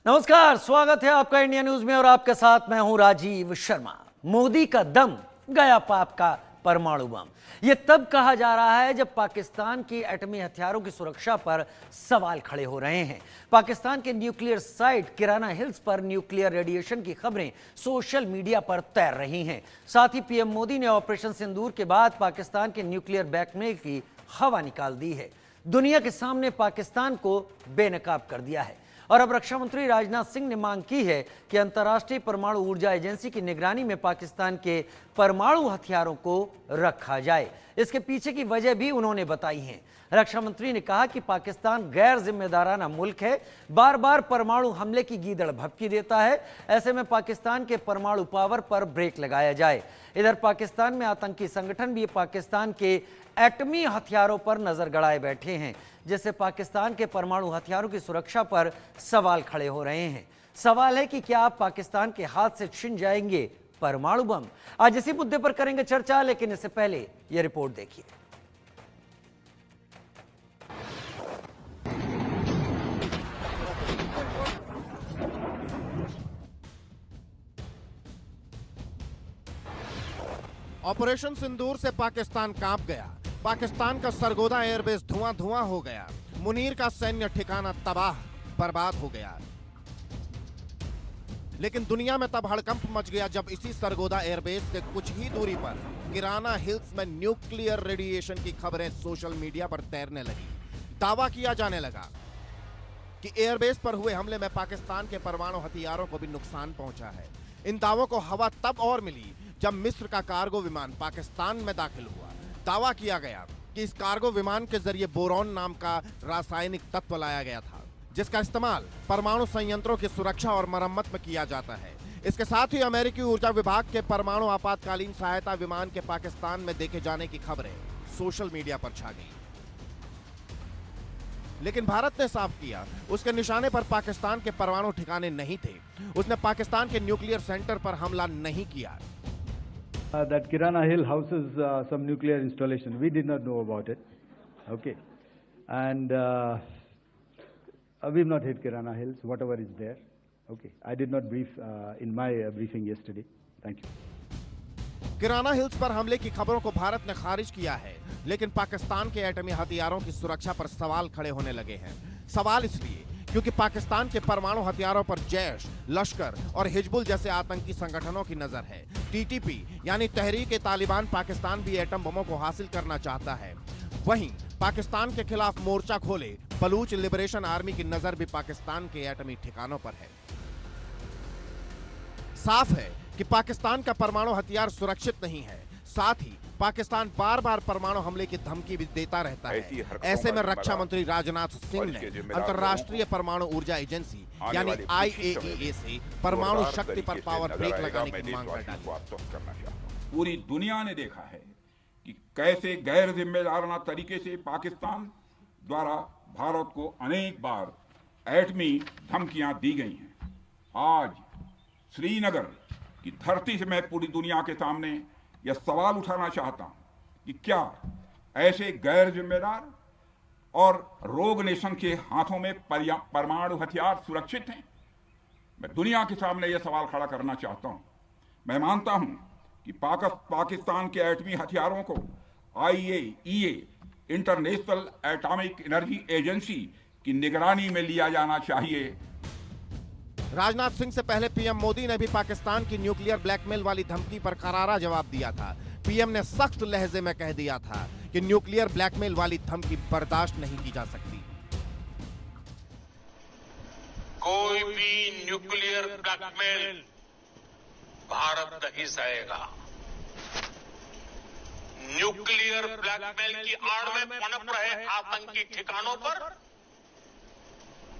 नमस्कार, स्वागत है आपका इंडिया न्यूज में और आपके साथ मैं हूं राजीव शर्मा। मोदी का दम गया पाप का परमाणु बम। यह तब कहा जा रहा है जब पाकिस्तान की एटमी हथियारों की सुरक्षा पर सवाल खड़े हो रहे हैं। पाकिस्तान के न्यूक्लियर साइट किराना हिल्स पर न्यूक्लियर रेडिएशन की खबरें सोशल मीडिया पर तैर रही हैं। साथ ही पीएम मोदी ने ऑपरेशन सिंदूर के बाद पाकिस्तान के न्यूक्लियर ब्लैकमेल की हवा निकाल दी है। दुनिया के सामने पाकिस्तान को बेनकाब कर दिया है और अब रक्षा मंत्री राजनाथ सिंह ने मांग की है कि अंतर्राष्ट्रीय परमाणु ऊर्जा एजेंसी की निगरानी में पाकिस्तान के परमाणु हथियारों को रखा जाए। इसके पीछे की वजह भी उन्होंने बताई है। रक्षा मंत्री ने कहा कि पाकिस्तान गैर जिम्मेदाराना मुल्क है, बार बार परमाणु हमले की गीदड़ भभकी देता है। ऐसे में पाकिस्तान के परमाणु पावर पर ब्रेक लगाया जाए। इधर पाकिस्तान में आतंकी संगठन भी पाकिस्तान के एटमी हथियारों पर नजर गड़ाए बैठे हैं, जिससे पाकिस्तान के परमाणु हथियारों की सुरक्षा पर सवाल खड़े हो रहे हैं। सवाल है कि क्या आप पाकिस्तान के हाथ से छिन जाएंगे परमाणु बम? आज इसी मुद्दे पर करेंगे चर्चा, लेकिन इससे पहले यह रिपोर्ट देखिए। ऑपरेशन सिंदूर से पाकिस्तान कांप गया। पाकिस्तान का सरगोदा एयरबेस धुआं धुआं हो गया। मुनीर का सैन्य ठिकाना तबाह बर्बाद हो गया। लेकिन दुनिया में तब हड़कंप मच गया जब इसी सरगोदा एयरबेस से कुछ ही दूरी पर किराना हिल्स में न्यूक्लियर रेडिएशन की खबरें सोशल मीडिया पर तैरने लगी। दावा किया जाने लगा कि एयरबेस पर हुए हमले में पाकिस्तान के परमाणु हथियारों को भी नुकसान पहुंचा है। इन दावों को हवा तब और मिली जब मिस्र का कार्गो विमान पाकिस्तान में दाखिल हुआ। दावा किया गया कि इस कार्गो विमान के जरिए बोरॉन नाम का रासायनिक तत्व लाया गया था, जिसका इस्तेमाल परमाणु संयंत्रों की सुरक्षा और मरम्मत में किया जाता है। इसके साथ ही अमेरिकी ऊर्जा विभाग के परमाणु आपातकालीन सहायता विमान के पाकिस्तान में देखे जाने की खबरें सोशल मीडिया पर छा गई। लेकिन भारत ने साफ किया उसके निशाने पर पाकिस्तान के परमाणु ठिकाने नहीं थे। उसने पाकिस्तान के न्यूक्लियर सेंटर पर हमला नहीं किया। That Kirana Hill houses some nuclear installation. We did not know about it. Okay. And we've not hit Kirana Hills, whatever is there. Okay. I did not brief in my briefing yesterday. Thank you. Kirana hills पर हमले की खबरों को भारत ने खारिज किया है, लेकिन पाकिस्तान के एटमी हथियारों की सुरक्षा पर सवाल खड़े होने लगे हैं। सवाल इसलिए क्योंकि पाकिस्तान के परमाणु हथियारों पर जैश, लश्कर और हिजबुल जैसे आतंकी संगठनों की नजर है। टीटीपी यानी तहरीक-ए-तालिबान पाकिस्तान भी एटम बमों को हासिल करना चाहता है। वहीं पाकिस्तान के खिलाफ मोर्चा खोले बलूच लिबरेशन आर्मी की नजर भी पाकिस्तान के एटमी ठिकानों पर है। साफ है कि पाकिस्तान का परमाणु हथियार सुरक्षित नहीं है। साथ ही पाकिस्तान बार बार परमाणु हमले की धमकी भी देता रहता है। ऐसे में रक्षा मंत्री राजनाथ सिंह ने अंतर्राष्ट्रीय परमाणु ऊर्जा एजेंसी यानी IAEA से परमाणु शक्ति पर पावर ब्रेक लगाने की मांग कर डाली। पूरी दुनिया ने देखा है कि कैसे गैर जिम्मेदाराना तरीके से पाकिस्तान द्वारा भारत को अनेक बार एटमी धमकियां दी गई हैं। आज श्रीनगर की धरती से मैं पूरी दुनिया के सामने यह सवाल उठाना चाहता हूं कि क्या ऐसे गैर जिम्मेदार और रोग नेशन के हाथों में परमाणु हथियार सुरक्षित हैं? मैं दुनिया के सामने यह सवाल खड़ा करना चाहता हूं। मैं मानता हूं कि पाकिस्तान के एटमी हथियारों को IAEA international atomic energy agency की निगरानी में लिया जाना चाहिए। राजनाथ सिंह से पहले पीएम मोदी ने भी पाकिस्तान की न्यूक्लियर ब्लैकमेल वाली धमकी पर करारा जवाब दिया था। पीएम ने सख्त लहजे में कह दिया था कि न्यूक्लियर ब्लैकमेल वाली धमकी बर्दाश्त नहीं की जा सकती। कोई भी न्यूक्लियर ब्लैकमेल भारत नहीं सहेगा। न्यूक्लियर ब्लैकमेल की आड़ में पनप रहे आतंकी ठिकानों पर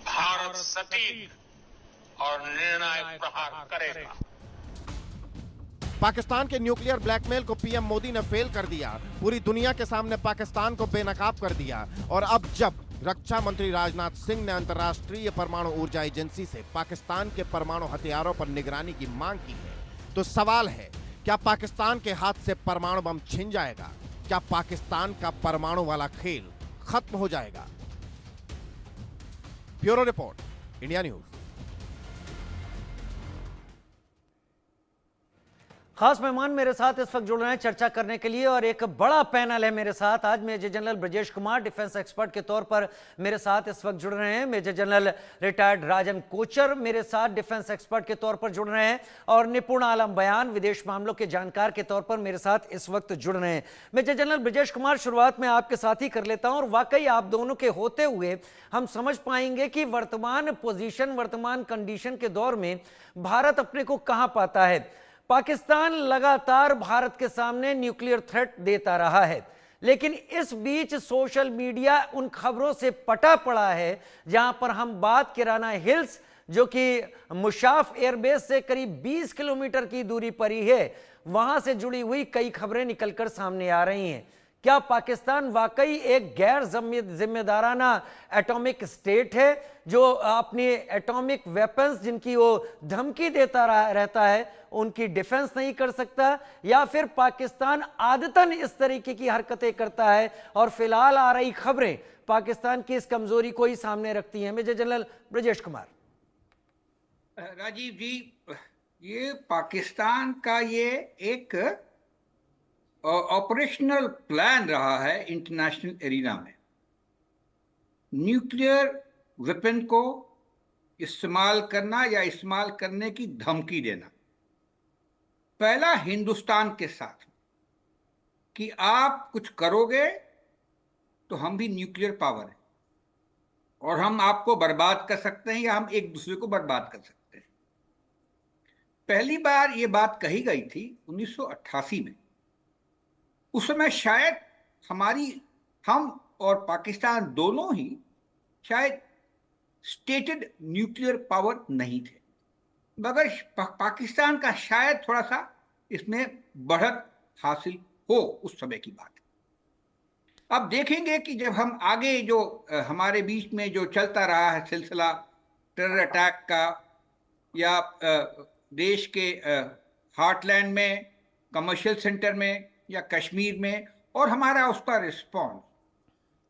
भारत सटीक और निर्णायक प्रहार करेगा। पाकिस्तान के न्यूक्लियर ब्लैकमेल को पीएम मोदी ने फेल कर दिया। पूरी दुनिया के सामने पाकिस्तान को बेनकाब कर दिया। और अब जब रक्षा मंत्री राजनाथ सिंह ने अंतर्राष्ट्रीय परमाणु ऊर्जा एजेंसी से पाकिस्तान के परमाणु हथियारों पर निगरानी की मांग की है, तो सवाल है क्या पाकिस्तान के हाथ से परमाणु बम छिन जाएगा? क्या पाकिस्तान का परमाणु वाला खेल खत्म हो जाएगा? Bureau report, India news. खास मेहमान मेरे साथ इस वक्त जुड़ रहे हैं चर्चा करने के लिए और एक बड़ा पैनल है मेरे साथ। आज major general Brajesh Kumar defence expert के तौर पर मेरे साथ इस वक्त जुड़ रहे हैं। मेजर जनरल रिटायर्ड राजन कोचर मेरे साथ डिफेंस एक्सपर्ट के तौर पर जुड़ रहे हैं और निपुण आलम बयान विदेश मामलों के जानकार के तौर पर मेरे साथ इस वक्त जुड़ रहे हैं। मेजर जनरल ब्रजेश कुमार, शुरुआत में आपके साथ ही कर लेता हूं और वाकई आप दोनों के होते हुए हम समझ पाएंगे कि वर्तमान पोजीशन, वर्तमान कंडीशन के दौर में भारत अपने को कहां पाता है। पाकिस्तान लगातार भारत के सामने न्यूक्लियर थ्रेट देता रहा है, लेकिन इस बीच सोशल मीडिया उन खबरों से पटा पड़ा है जहां पर हम बात किराना हिल्स, जो कि मुशाफ एयरबेस से करीब 20 किलोमीटर की दूरी पर ही है, वहां से जुड़ी हुई कई खबरें निकलकर सामने आ रही हैं। क्या पाकिस्तान वाकई एक गैर जिम्मेदाराना एटॉमिक स्टेट है जो अपनी एटॉमिक वेपन्स, जिनकी वो धमकी देता रहता है, उनकी डिफेंस नहीं कर सकता, या फिर पाकिस्तान आदतन इस तरीके की हरकतें करता है और फिलहाल आ रही खबरें पाकिस्तान की इस कमजोरी को ही सामने रखती हैं? Major general Brajesh Kumar. राजीव जी, ये पाकिस्तान का ये एक ऑपरेशनल प्लान रहा है इंटरनेशनल एरिना में, न्यूक्लियर वेपन को इस्तेमाल करना या इस्तेमाल करने की धमकी देना। पहला हिंदुस्तान के साथ कि आप कुछ करोगे तो हम भी न्यूक्लियर पावर है और हम आपको बर्बाद कर सकते हैं या हम एक दूसरे को बर्बाद कर सकते हैं। पहली बार ये बात कही गई थी 1988 में। उस समय शायद हम और पाकिस्तान दोनों ही शायद स्टेटेड न्यूक्लियर पावर नहीं थे, मगर पाकिस्तान का शायद थोड़ा सा इसमें बढ़त हासिल हो, उस समय की बात। अब देखेंगे कि जब हम आगे जो हमारे बीच में जो चलता रहा है सिलसिला टेरर अटैक का, या देश के हार्टलैंड में, कमर्शियल सेंटर में या कश्मीर में, और हमारा उसका रिस्पॉन्स,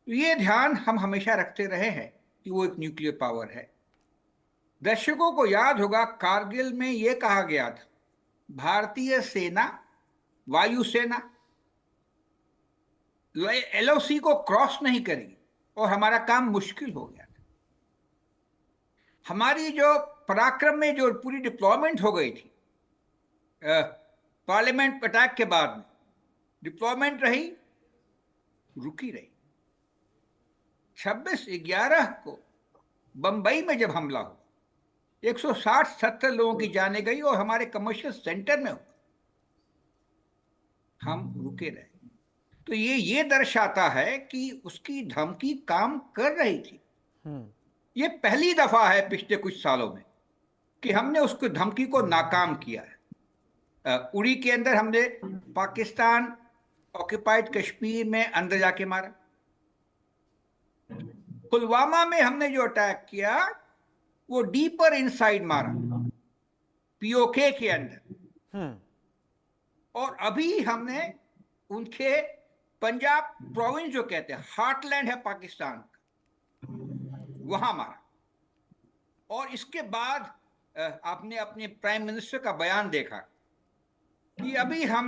ये ध्यान हम हमेशा रखते रहे हैं कि वो एक न्यूक्लियर पावर है। दर्शकों को याद होगा कारगिल में ये कहा गया था, भारतीय सेना, वायुसेना LOC को क्रॉस नहीं करेगी और हमारा काम मुश्किल हो गया था। हमारी जो पराक्रम में जो पूरी डिप्लॉयमेंट हो गई थी पार्लियामेंट अटैक के बाद में, डिप्लॉयमेंट रही, रुकी रही। 26/11 को बंबई में जब हमला हुआ, 160-70 लोगों की जाने गई और हमारे कमर्शियल सेंटर में हुआ, हम रुके रहे। तो ये दर्शाता है कि उसकी धमकी काम कर रही थी। ये पहली दफा है पिछले कुछ सालों में कि हमने उसको धमकी को नाकाम किया है। उड़ी के अंदर हमने पाकिस्तान ऑक्युपाइड कश्मीर में अंदर जाके मारा। पुलवामा में हमने जो अटैक किया वो डीपर इनसाइड मारा, POK के अंदर। और अभी हमने उनके पंजाब प्रोविंस जो कहते हैं हार्टलैंड है पाकिस्तान का, वहां मारा। और इसके बाद आपने अपने प्राइम मिनिस्टर का बयान देखा कि अभी हम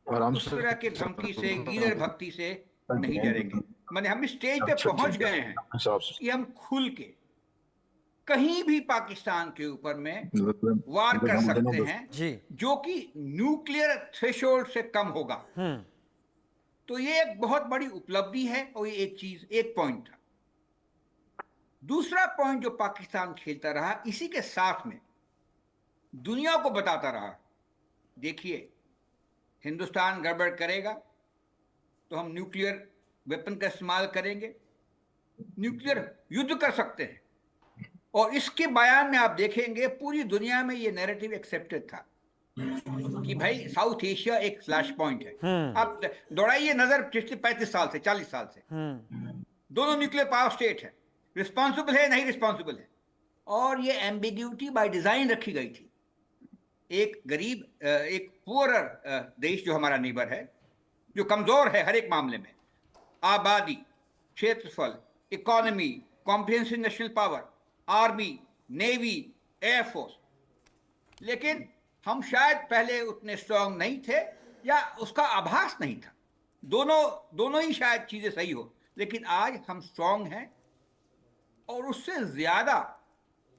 उस तरह के धमकी से, गीदड़ भक्ति से नहीं डरेंगे। माने हम इस स्टेज पे पहुंच गए हैं कि हम खुल के कहीं भी पाकिस्तान के ऊपर में वार कर सकते हैं, जो कि न्यूक्लियर थ्रेशोल्ड से कम होगा। तो ये एक बहुत बड़ी उपलब्धि है और ये एक पॉइंट था। दूसरा पॉइंट जो पाकिस्तान खेलता रहा, इसी के साथ में दुनिया को बताता रहा, देखिए हिंदुस्तान गड़बड़ करेगा तो हम न्यूक्लियर वेपन का इस्तेमाल करेंगे, न्यूक्लियर युद्ध कर सकते हैं। और इसके बयान में आप देखेंगे पूरी दुनिया में ये नैरेटिव एक्सेप्टेड था कि भाई साउथ एशिया एक फ्लैश पॉइंट है। आप दौड़ाइए नजर पिछले 35 साल से, 40 साल से, दोनों न्यूक्लियर पावर स्टेट है, रिस्पॉन्सिबल है नहीं रिस्पॉन्सिबल है। और ये एम्बिग्यूटी बाय डिजाइन रखी गई थी। एक गरीब, एक पुअरर देश जो हमारा नेबर है, जो कमजोर है हर एक मामले में, आबादी, क्षेत्रफल, economy, comprehensive national power, army, navy, air force, लेकिन हम शायद पहले उतने स्ट्रांग नहीं थे या उसका आभास नहीं था, दोनों ही शायद चीजें सही हो, लेकिन आज हम स्ट्रांग हैं और उससे ज्यादा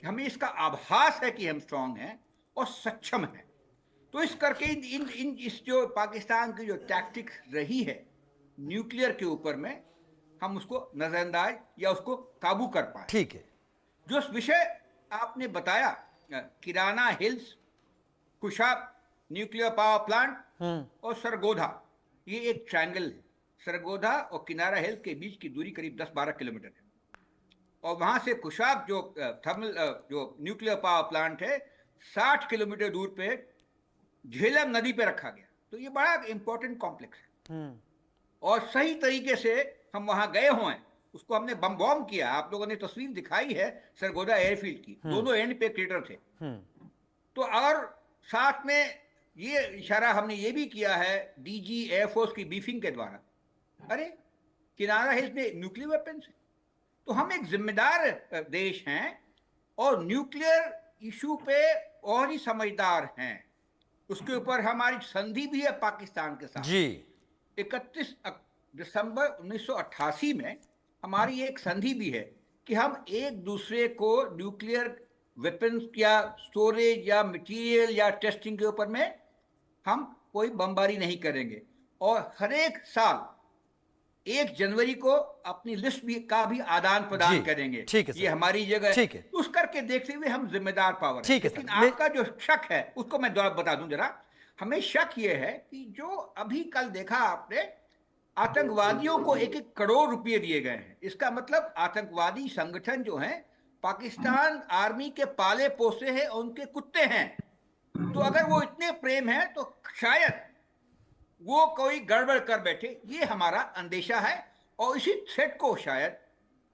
हमें इसका आभास है कि हम स्ट्रांग हैं और सक्षम हैं। तो इस करके इस जो पाकिस्तान की जो टैक्टिक्स रही है न्यूक्लियर के ऊपर में, हम उसको नजरअंदाज या उसको काबू कर पाए। ठीक है। जो विषय आपने बताया, किराना hills, Khushab nuclear power plant और सरगोधा, ये एक ट्रायंगल है। सरगोधा और किनारा हिल्स के बीच की दूरी करीब 10-12 किलोमीटर है और वहां से कुशाब जो थर्मल जो न्यूक्लियर पावर प्लांट है 60 किलोमीटर दूर पे झेलम नदी पे रखा गया। तो ये बड़ा इंपॉर्टेंट कॉम्प्लेक्स है और सही तरीके से हम वहां गए हुए हैं। उसको हमने बम किया, आप लोगों ने तस्वीर दिखाई है सरगोधा एयरफील्ड की, दोनों एंड पे क्रेटर थे। तो और साथ में ये इशारा हमने ये भी किया है डीजी एयरफोर्स की ब्रीफिंग के द्वारा, अरे किनारा हिल्स में न्यूक्लियर वेपन्स है। तो हम एक जिम्मेदार देश हैं और न्यूक्लियर इशू पे और ही समझदार हैं। उसके ऊपर हमारी संधि भी है पाकिस्तान के साथ जी। 31 दिसंबर 1988 में हमारी एक संधि भी है कि हम एक दूसरे को न्यूक्लियर वेपन्स या स्टोरेज या मटेरियल या टेस्टिंग के ऊपर में हम कोई बमबारी नहीं करेंगे और हर एक साल 1 जनवरी को अपनी लिस्ट भी का भी आदान प्रदान करेंगे। ठीक है सर। ये हमारी जगह ठीक है। उस करके देखते हुए हम जिम्मेदार पावर ठीक है लेकिन सर। आपका जो शक है उसको मैं दोबारा बता दूं जरा। हमें शक ये है कि जो अभी कल देखा आपने, आतंकवादियों को 1-1 करोड़ रुपए दिए गए हैं। इसका मतलब आतंकवादी संगठन जो है पाकिस्तान आर्मी के पाले पोसे हैं और उनके कुत्ते हैं। तो अगर वो इतने प्रेम है तो शायद वो कोई गड़बड़ कर बैठे, ये हमारा अंदेशा है। और इसी थ्रेट को शायद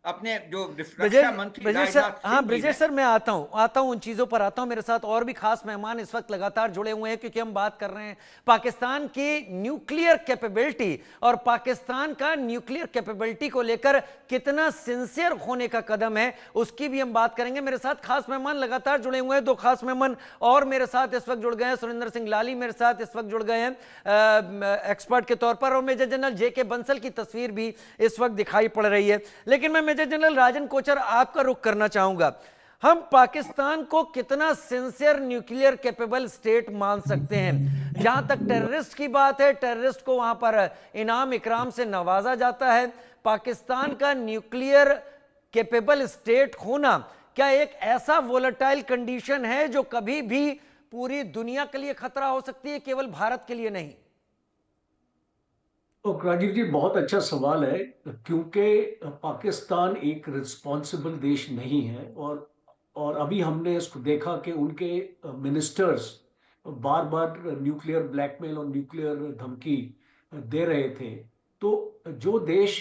अपने जो रक्षा मंत्री ब्रजेश सर, राजनाथ हाँ सिंह जी ब्रजेश हैं, सर मैं आता हूँ उन चीजों पर आता हूँ। मेरे साथ और भी खास मेहमान इस वक्त लगातार जुड़े हुए हैं क्योंकि हम बात कर रहे हैं पाकिस्तान की न्यूक्लियर कैपेबिलिटी और पाकिस्तान का न्यूक्लियर कैपेबिलिटी को लेकर कितना सिंसियर होने का कदम है उसकी भी हम बात करेंगे। मेरे साथ खास मेहमान लगातार जुड़े हुए हैं, 2 खास मेहमान और मेरे साथ इस वक्त जुड़ गए हैं। सुरेंद्र सिंह लाली मेरे साथ इस वक्त जुड़ गए हैं एक्सपर्ट के तौर पर और मेजर जनरल जेके बंसल की तस्वीर भी इस वक्त दिखाई पड़ रही है। लेकिन मैं मेजर जनरल राजन कोचर आपका रुख करना चाहूंगा। हम पाकिस्तान को कितना सिंसियर न्यूक्लियर कैपेबल स्टेट मान सकते हैं? जहां तक टेररिस्ट की बात है, टेररिस्ट को वहां पर इनाम इकराम से नवाजा जाता है। पाकिस्तान का न्यूक्लियर कैपेबल स्टेट होना क्या एक ऐसा वोलेटाइल कंडीशन है जो कभी भी पूरी दुनिया के लिए खतरा हो सकती है, केवल भारत के लिए नहीं? तो राजीव जी, बहुत अच्छा सवाल है क्योंकि पाकिस्तान एक रिस्पॉन्सिबल देश नहीं है और अभी हमने इसको देखा कि उनके मिनिस्टर्स बार बार न्यूक्लियर ब्लैकमेल और न्यूक्लियर धमकी दे रहे थे। तो जो देश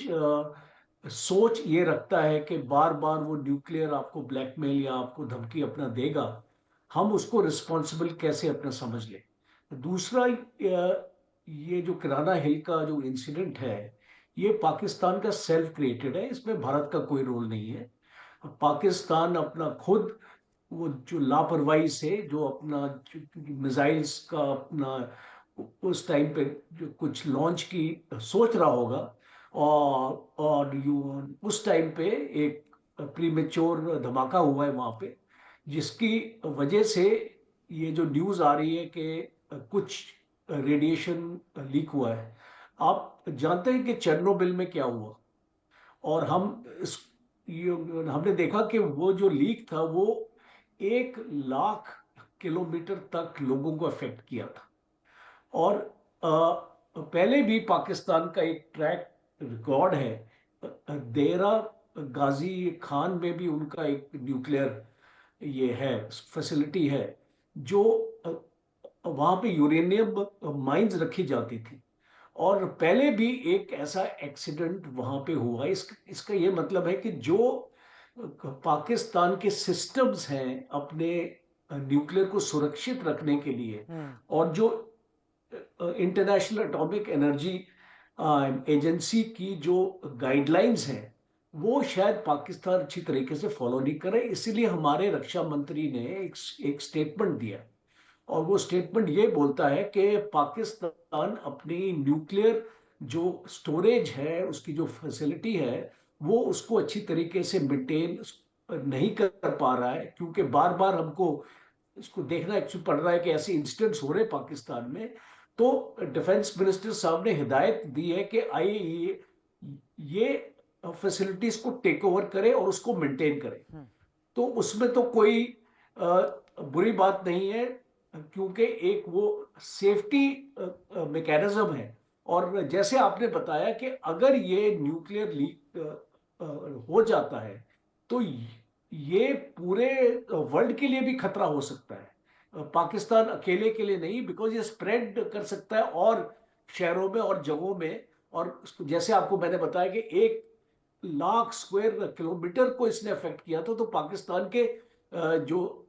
सोच ये रखता है कि बार बार वो न्यूक्लियर आपको ब्लैकमेल या आपको धमकी अपना देगा, हम उसको रिस्पॉन्सिबल कैसे अपना समझ लें। दूसरा, ये जो किराना हिल का जो इंसिडेंट है ये पाकिस्तान का सेल्फ क्रिएटेड है, इसमें भारत का कोई रोल नहीं है। पाकिस्तान अपना खुद वो जो लापरवाही से जो अपना मिसाइल्स का अपना उस टाइम पे जो कुछ लॉन्च की सोच रहा होगा और उस टाइम पे एक प्रीमेच्योर धमाका हुआ है वहां पे, जिसकी वजह से ये जो न्यूज आ रही है कि कुछ रेडिएशन लीक हुआ है। आप जानते हैं कि चेरनोबिल में क्या हुआ और हमने देखा कि वो जो लीक था वो 1 लाख किलोमीटर तक लोगों को अफेक्ट किया था। और पहले भी पाकिस्तान का एक ट्रैक रिकॉर्ड है, देरा गाजी खान में भी उनका एक न्यूक्लियर ये है फैसिलिटी है जो वहां पे यूरेनियम माइंस रखी जाती थी और पहले भी एक ऐसा एक्सीडेंट वहां पे हुआ। इसका ये मतलब है कि जो पाकिस्तान के सिस्टम्स हैं अपने न्यूक्लियर को सुरक्षित रखने के लिए और जो इंटरनेशनल एटॉमिक एनर्जी एजेंसी की जो गाइडलाइंस हैं वो शायद पाकिस्तान अच्छी तरीके से फॉलो नहीं करे। इसीलिए हमारे रक्षा मंत्री ने एक स्टेटमेंट दिया और वो स्टेटमेंट ये बोलता है कि पाकिस्तान अपनी न्यूक्लियर जो स्टोरेज है, उसकी जो फैसिलिटी है, वो उसको अच्छी तरीके से मेंटेन नहीं कर पा रहा है, क्योंकि बार बार हमको इसको देखना पड़ रहा है कि ऐसे इंसिडेंट्स हो रहे हैं पाकिस्तान में। तो डिफेंस मिनिस्टर साहब ने हिदायत दी है कि आईएईए ये फैसिलिटीज को टेक ओवर करे और उसको मेंटेन करे। तो उसमें तो कोई बुरी बात नहीं है, क्योंकि एक वो सेफ्टी मैकेनिज्म है। और जैसे आपने बताया कि अगर ये न्यूक्लियर लीक हो जाता है तो ये पूरे वर्ल्ड के लिए भी खतरा हो सकता है, पाकिस्तान अकेले के लिए नहीं, बिकॉज ये स्प्रेड कर सकता है और शहरों में और जगहों में। और जैसे आपको मैंने बताया कि 1 लाख स्क्वायर किलोमीटर को इसने अफेक्ट किया था, तो पाकिस्तान के जो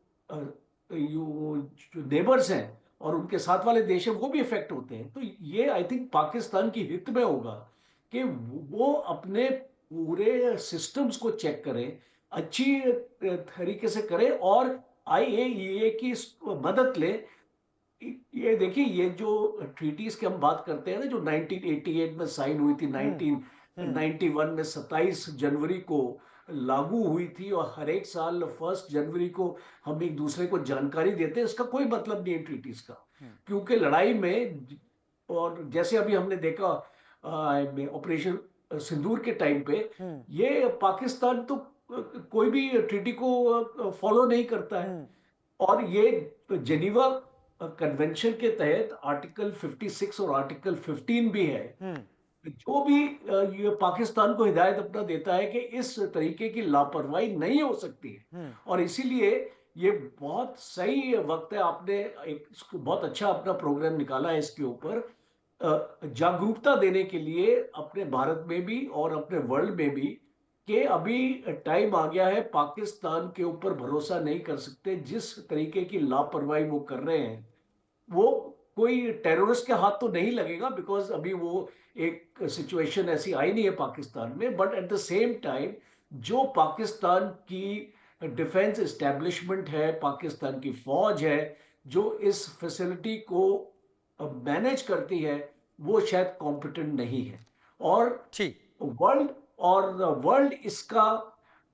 नेबर्स हैं और उनके साथ वाले देश हैं वो भी इफेक्ट होते हैं। तो ये आई थिंक पाकिस्तान की हित में होगा कि वो अपने पूरे सिस्टम्स को चेक करें, अच्छी तरीके से करें और आईएईए की मदद ले। ये देखिए, ये जो ट्रीटीज की हम बात करते हैं ना, जो 1988 में साइन हुई थी, 1991 में 27 जनवरी को लागू हुई थी, और हर एक साल 1 जनवरी को हम एक दूसरे को जानकारी देते हैं, इसका कोई मतलब नहीं है ट्रीटीज का। क्योंकि लड़ाई में, और जैसे अभी हमने देखा ऑपरेशन सिंदूर के टाइम पे, ये पाकिस्तान तो कोई भी ट्रीटी को फॉलो नहीं करता है। और ये जेनीवा कन्वेंशन के तहत आर्टिकल 56 और आर्टिकल 15 भी है, जो भी ये पाकिस्तान को हिदायत अपना देता है कि इस तरीके की लापरवाही नहीं हो सकती है। और इसीलिए ये बहुत सही वक्त है, आपने इसको बहुत अच्छा अपना प्रोग्राम निकाला है इसके ऊपर, जागरूकता देने के लिए अपने भारत में भी और अपने वर्ल्ड में भी, कि अभी टाइम आ गया है, पाकिस्तान के ऊपर भरोसा नहीं कर सकते। जिस तरीके की लापरवाही वो कर रहे हैं, वो कोई टेररिस्ट के हाथ तो नहीं लगेगा, बिकॉज अभी वो एक सिचुएशन ऐसी आई नहीं है पाकिस्तान में। But at the same time जो पाकिस्तान की डिफेंस एस्टेब्लिशमेंट है, पाकिस्तान की फौज है, जो इस फैसिलिटी को मैनेज करती है, वो शायद कॉम्पिटेंट नहीं है। और वर्ल्ड इसका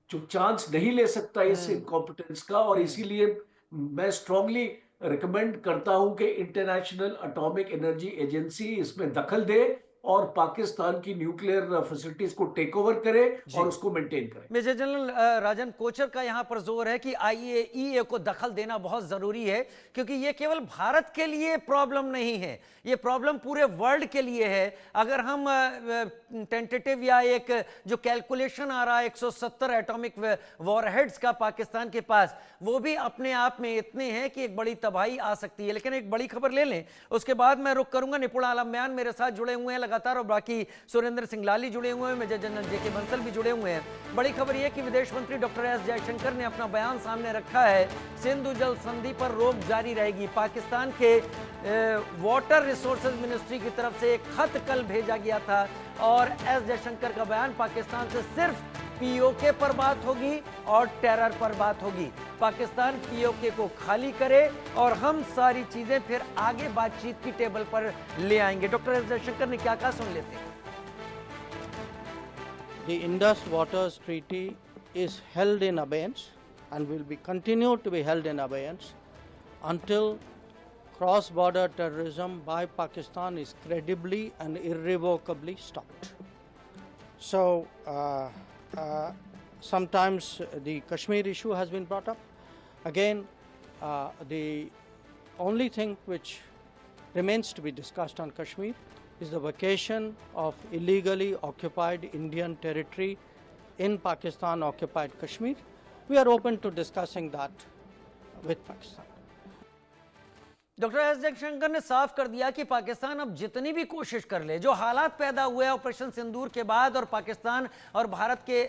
जो चांस नहीं ले सकता इस कॉम्पिटेंस का। और इसीलिए मैं स्ट्रांगली रिकमेंड करता हूं कि इंटरनेशनल एटॉमिक एनर्जी एजेंसी इसमें दखल दे और पाकिस्तान की न्यूक्लियर फैसिलिटीज को टेक ओवर करे और उसको मेंटेन करे। मेजर जनरल राजन कोचर का यहां पर जोर है कि आईएईए को दखल देना बहुत जरूरी है, क्योंकि ये केवल भारत के लिए प्रॉब्लम नहीं है, ये प्रॉब्लम पूरे वर्ल्ड के लिए है। अगर हम टेंटेटिव या एक जो कैलकुलेशन आ रहा है 170 एटॉमिक वॉरहेड्स का पाकिस्तान के पास, वो भी अपने आप में इतने हैं कि एक बड़ी तबाही आ सकती है। लेकिन एक बड़ी खबर ले लें, उसके बाद मैं रुक करूंगा। निपुण आलम बयान मेरे साथ जुड़े हुए हैं लगातार, और बाकी सुरेंद्र सिंह लाली जुड़े हुए हैं, मेजर जनरल जेके बंसल भी जुड़े हुए हैं। बड़ी खबर यह कि विदेश मंत्री डॉक्टर एस जयशंकर ने अपना बयान सामने रखा है, सिंधु जल संधि पर रोक जारी रहेगी। पाकिस्तान के वाटर रिसोर्सेज मिनिस्ट्री की तरफ से एक खत कल भेजा गया था, और एस जयशंकर का बयान पाकिस्तान से सिर्फ पीओके पर बात होगी और टेरर पर बात होगी। पाकिस्तान पीओके को खाली करे और हम सारी चीजें फिर आगे बातचीत की टेबल पर ले आएंगे। डॉक्टर एस जयशंकर ने क्या कहा, सुन लेते हैं। The Indus Waters Treaty is held in abeyance and will be continued to be held in abeyance until cross-border terrorism by Pakistan is credibly and irrevocably stopped. So, sometimes the Kashmir issue has been brought up. Again, the only thing which remains to be discussed on Kashmir is the vacation of illegally occupied Indian territory in Pakistan occupied Kashmir. We are open to discussing that with Pakistan. Doctor S Jaishankar ने साफ कर दिया कि पाकिस्तान अब जितनी भी कोशिश कर ले, जो हालात पैदा हुए ऑपरेशन सिंदूर के बाद और पाकिस्तान और भारत के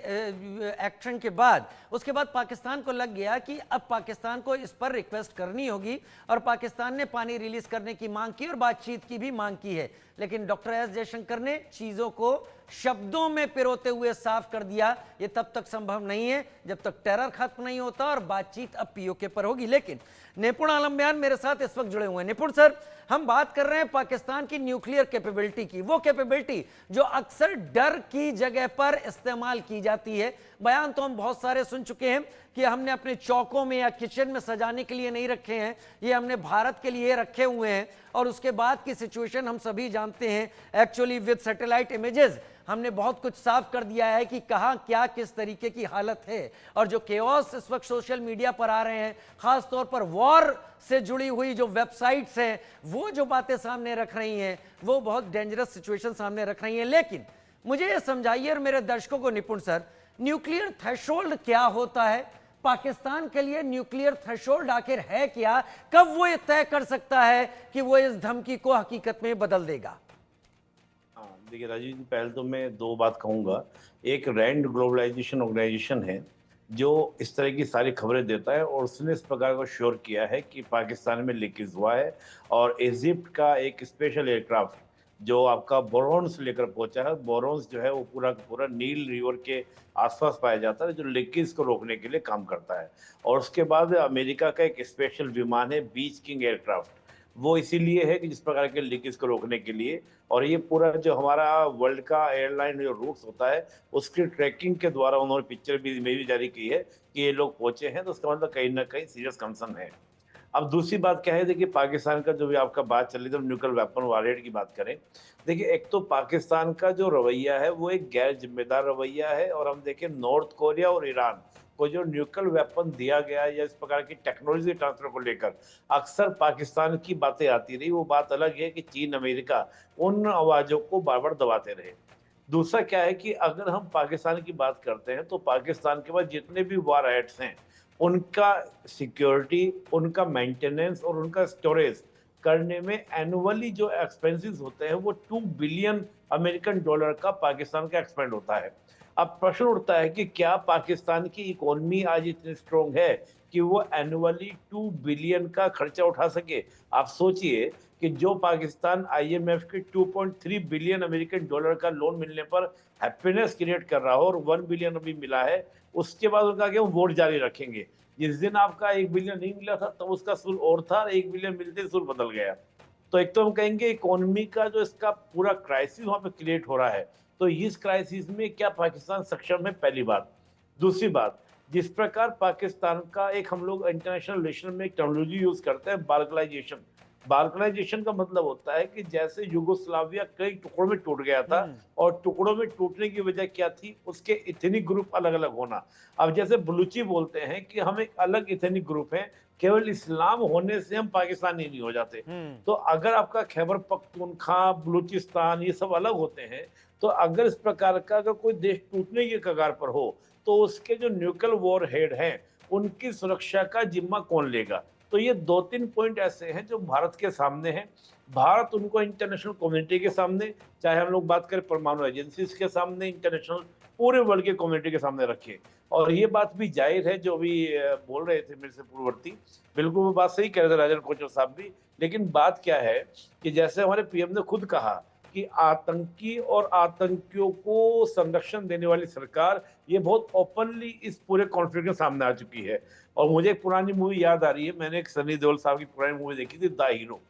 एक्शन के बाद, उसके बाद पाकिस्तान को लग गया कि अब पाकिस्तान को इस पर रिक्वेस्ट करनी होगी, और पाकिस्तान ने पानी रिलीज करने की मांग की और बातचीत की भी मांग की है। लेकिन डॉक्टर एस जयशंकर ने चीजों को शब्दों में पिरोते हुए साफ कर दिया, ये तब तक संभव नहीं है जब तक टेरर खत्म नहीं होता और बातचीत अब पीओके पर होगी। लेकिन निपुण आलम बयान मेरे साथ इस वक्त जुड़े हुए हैं। निपुण सर, हम बात कर रहे हैं पाकिस्तान की न्यूक्लियर कैपेबिलिटी की, वो कैपेबिलिटी जो अक्सर डर की जगह पर इस्तेमाल की जाती है। बयान तो हम बहुत सारे सुन चुके हैं कि हमने अपने चौकों में या किचन में सजाने के लिए नहीं रखे हैं, ये हमने भारत के लिए रखे हुए हैं। और उसके बाद की सिचुएशन हम सभी जानते हैं। एक्चुअली विद सैटेलाइट इमेजेस हमने बहुत कुछ साफ कर दिया है कि कहां क्या किस तरीके की हालत है। और जो केओस इस वक्त सोशल मीडिया पर आ रहे हैं, खास तौर पर वॉर से जुड़ी हुई जो वेबसाइट्स हैं, वो जो बातें सामने रख रही हैं, वो बहुत डेंजरस सिचुएशन सामने रख रही हैं। लेकिन मुझे ये समझाइए और मेरे दर्शकों को निपुण सर, न्यूक्लियर थ्रेशोल्ड क्या होता है? पाकिस्तान के लिए न्यूक्लियर थ्रेशोल्ड आखिर है क्या? कब वो ये तय कर सकता है कि वो इस धमकी को हकीकत में बदल देगा? देखिए राजीव जी, पहले तो मैं दो बात कहूंगा। एक रैंड ग्लोबलाइजेशन ऑर्गेनाइजेशन है जो इस तरह की सारी खबरें देता है और उसने इस प्रकार को श्योर किया है कि पाकिस्तान में लीकेज हुआ है और इजिप्ट का एक स्पेशल एयरक्राफ्ट जो आपका बोरोन्स लेकर पहुंचा है। बोरोन्स जो है वो पूरा पूरा नील रिवर के आसपास पाया जाता है, जो लीकेज को रोकने के लिए काम करता है। और उसके बाद अमेरिका का एक स्पेशल विमान है बीच किंग एयरक्राफ्ट, वो इसीलिए है कि जिस प्रकार के लीकेज को रोकने के लिए। और ये पूरा जो हमारा वर्ल्ड का एयरलाइन जो रूट्स होता है उसकी ट्रैकिंग के द्वारा उन्होंने पिक्चर भी जारी की है कि ये लोग पहुंचे हैं, तो उसका मतलब कहीं ना कहीं सीरियस कंसर्न है। अब दूसरी बात क्या है, देखिए पाकिस्तान का जो भी आपका बात चल रही थी, न्यूक्लियर वेपन वॉरहेड की बात करें, देखिए एक तो पाकिस्तान का जो रवैया है वो एक गैर जिम्मेदार रवैया है। और हम देखें नॉर्थ कोरिया और ईरान को जो न्यूक्लियर वेपन दिया गया या इस प्रकार की टेक्नोलॉजी ट्रांसफर को लेकर अक्सर पाकिस्तान की बातें आती रही। वो बात अलग है कि चीन अमेरिका उन आवाजों को बार बार दबाते रहे। दूसरा क्या है कि अगर हम पाकिस्तान की बात करते हैं तो पाकिस्तान के पास जितने भी वॉर हेड्स हैं उनका सिक्योरिटी, उनका मेंटेनेंस और उनका स्टोरेज करने में एनुअली जो एक्सपेंसेस होते हैं वो 2 बिलियन अमेरिकन डॉलर का पाकिस्तान का एक्सपेंड होता है। अब प्रश्न उठता है कि क्या पाकिस्तान की इकोनॉमी आज इतनी स्ट्रॉन्ग है कि वो एनुअली 2 बिलियन का खर्चा उठा सके? आप सोचिए कि जो पाकिस्तान आईएमएफ के 2.3 बिलियन अमेरिकन डॉलर का लोन मिलने पर हैप्पीनेस क्रिएट कर रहा हो और 1 बिलियन अभी मिला है, उसके बाद उनका क्या वोट जारी रखेंगे। जिस दिन आपका 1 बिलियन नहीं मिला था तब तो उसका सुर और था, 1 बिलियन मिलते सुर बदल गया। तो एक तो हम कहेंगे इकोनॉमी का जो इसका पूरा क्राइसिस वहां पे क्रिएट हो रहा है, तो इस क्राइसिस में क्या पाकिस्तान सक्षम है? पहली बात। दूसरी बात, जिस प्रकार पाकिस्तान का एक हम लोग इंटरनेशनल रिलेशन में एक टेक्नोलॉजी यूज करते हैं बाल्कनाइजेशन। बाल्कनाइजेशन का मतलब होता है कि जैसे युगोस्लाविया कई टुकड़ों में टूट गया था और टुकड़ों में टूटने की वजह क्या थी? उसके इथेनिक ग्रुप अलग अलग होना। अब जैसे बलूची बोलते हैं कि हम एक अलग इथेनिक ग्रुप हैं, केवल इस्लाम होने से हम पाकिस्तानी नहीं हो जाते। तो अगर आपका खैबर पख्तूनख्वा, बलूचिस्तान ये सब अलग होते हैं, तो अगर इस प्रकार का अगर कोई देश टूटने की कगार पर हो तो उसके जो न्यूक्लियर वॉर हेड हैं उनकी सुरक्षा का जिम्मा कौन लेगा? तो ये 2-3 पॉइंट ऐसे हैं जो भारत के सामने हैं। भारत उनको इंटरनेशनल कम्युनिटी के सामने, चाहे हम लोग बात करें परमाणु एजेंसीज के सामने, इंटरनेशनल पूरे वर्ल्ड के कम्युनिटी के सामने रखे। और ये बात भी जाहिर है जो अभी बोल रहे थे मेरे से पूर्ववर्ती, बिल्कुल वो बात सही कह रहे थे राजन कोचर साहब भी। लेकिन बात क्या है कि जैसे हमारे पीएम ने खुद कहा कि आतंकी और आतंकियों को संरक्षण देने वाली सरकार ये बहुत ओपनली इस पूरे कॉन्फ्लिक्ट के सामने आ चुकी है। और मुझे एक पुरानी मूवी याद आ रही है, मैंने एक सनी देओल साहब की पुरानी मूवी देखी थी द हीरो,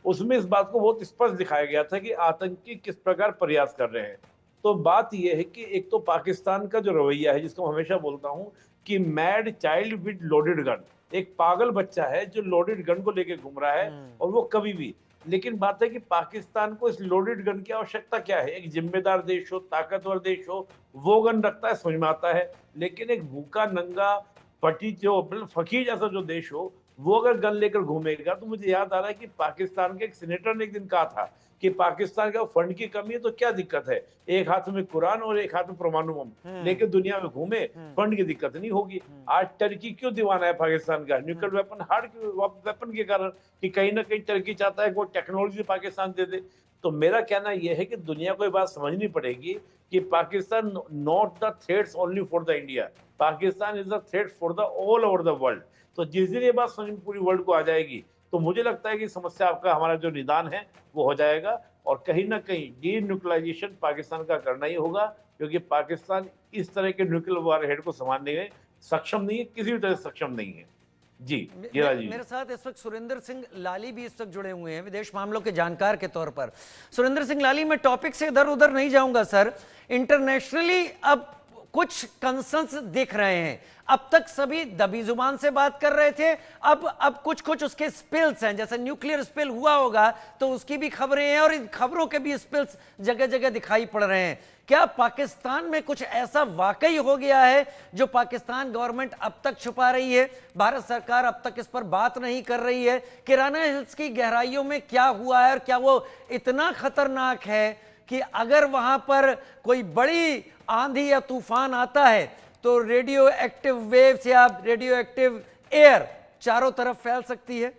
उसमें इस बात को बहुत स्पष्ट दिखाया गया था कि आतंकी किस प्रकार प्रयास कर रहे हैं। तो बात यह है कि एक तो पाकिस्तान का जो रवैया है, जिसको हमेशा बोलता हूं कि mad child with loaded gun, एक पागल बच्चा है जो लोडेड गन को लेकर घूम रहा है और वो कभी भी। लेकिन बात है कि पाकिस्तान को इस लोडेड गन की आवश्यकता क्या है? एक जिम्मेदार देश हो, ताकतवर देश हो, वो गन रखता है, समझ में आता है। लेकिन एक भूखा नंगा पटी जो फकीर जैसा जो देश हो वो अगर गन लेकर घूमेगा, तो मुझे याद आ रहा है कि पाकिस्तान के एक सीनेटर ने एक दिन कहा था कि पाकिस्तान का फंड की कमी है तो क्या दिक्कत है, एक हाथ में कुरान और एक हाथ में परमाणु बम लेकर दुनिया में घूमे, फंड की दिक्कत नहीं होगी। आज टर्की क्यों दीवाना है पाकिस्तान का? न्यूक्लियर वेपन, हार्ड वेपन के कारण, कि कहीं ना कहीं टर्की चाहता है कि वो टेक्नोलॉजी पाकिस्तान दे दे। तो मेरा कहना यह है कि दुनिया को ये बात समझनी पड़ेगी कि Pakistan not the threats only for the India, Pakistan is the threat for the all over the world. तो जिस दिन ये बात समझ पूरी वर्ल्ड को आ जाएगी तो मुझे लगता है कि समस्या आपका हमारा जो निदान है वो हो जाएगा। और कहीं ना कहीं डीन्यूक्लियराइजेशन पाकिस्तान का करना ही होगा, क्योंकि पाकिस्तान इस तरह के न्यूक्लियर वारहेड को संभालने में सक्षम नहीं है, किसी भी तरह से सक्षम नहीं है। जी जी मेरे साथ इस वक्त सुरेंद्र सिंह लाली भी इस वक्त जुड़े हुए हैं, विदेश मामलों के जानकार के तौर पर। सुरेंद्र सिंह लाली, मैं टॉपिक से इधर उधर नहीं जाऊंगा सर। इंटरनेशनली अब कुछ कंसर्न्स दिख रहे हैं। अब तक सभी दबी जुबान से बात कर रहे थे, अब कुछ उसके स्पिल्स हैं, जैसे न्यूक्लियर स्पिल हुआ होगा तो उसकी भी खबरें हैं, और इन खबरों के भी स्पिल्स जगह जगह दिखाई पड़ रहे हैं। क्या पाकिस्तान में कुछ ऐसा वाकई हो गया है जो पाकिस्तान गवर्नमेंट अब तक छुपा रही है? भारत सरकार अब तक इस पर बात नहीं कर रही है। किराना हिल्स की गहराइयों में क्या हुआ है, और क्या वो इतना खतरनाक है कि अगर वहां पर कोई बड़ी आंधी या तूफान आता है तो रेडियो एक्टिव वेव्स या रेडियो एक्टिव एयर चारों तरफ फैल सकती है?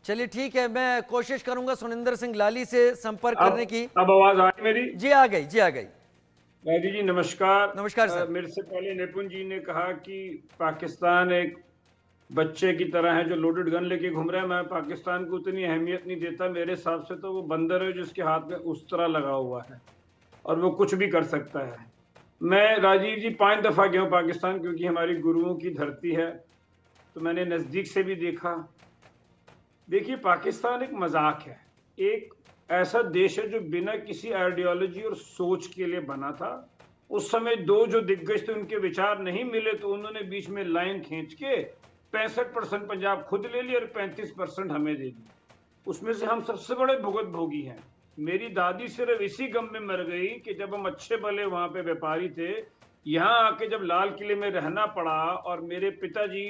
चलिए ठीक है, मैं कोशिश करूंगा सुरेंद्र सिंह लाली से संपर्क करने की। अब आवाज आ रही मेरी? जी आ गई, जी आ गई। गांधी जी नमस्कार। नमस्कार सर। मेरे से पहले निपुण जी ने कहा कि पाकिस्तान एक बच्चे की तरह है जो लोडेड गन लेके घूम रहा है। मैं पाकिस्तान को उतनी अहमियत नहीं देता। मेरे हिसाब से तो वो बंदर है जिसके हाथ में उस तरह लगा हुआ है और वो कुछ भी कर सकता है। मैं राजीव जी 5 दफा गया हूँ पाकिस्तान, क्योंकि हमारी गुरुओं की धरती है, तो मैंने नजदीक से भी देखा। देखिए, पाकिस्तान एक मजाक है, एक ऐसा देश है जो बिना किसी आइडियोलॉजी और सोच के लिए बना था। उस समय 2 जो दिग्गज थे उनके विचार नहीं मिले तो उन्होंने बीच में लाइन खींच के 65% पंजाब खुद ले लिया और 35% हमें दे दी। उसमें से हम सबसे बड़े भुगत भोगी हैं। मेरी दादी सिर्फ इसी गम में मर गई कि जब हम अच्छे भले वहां पे व्यापारी थे, यहाँ आके जब लाल किले में रहना पड़ा और मेरे पिताजी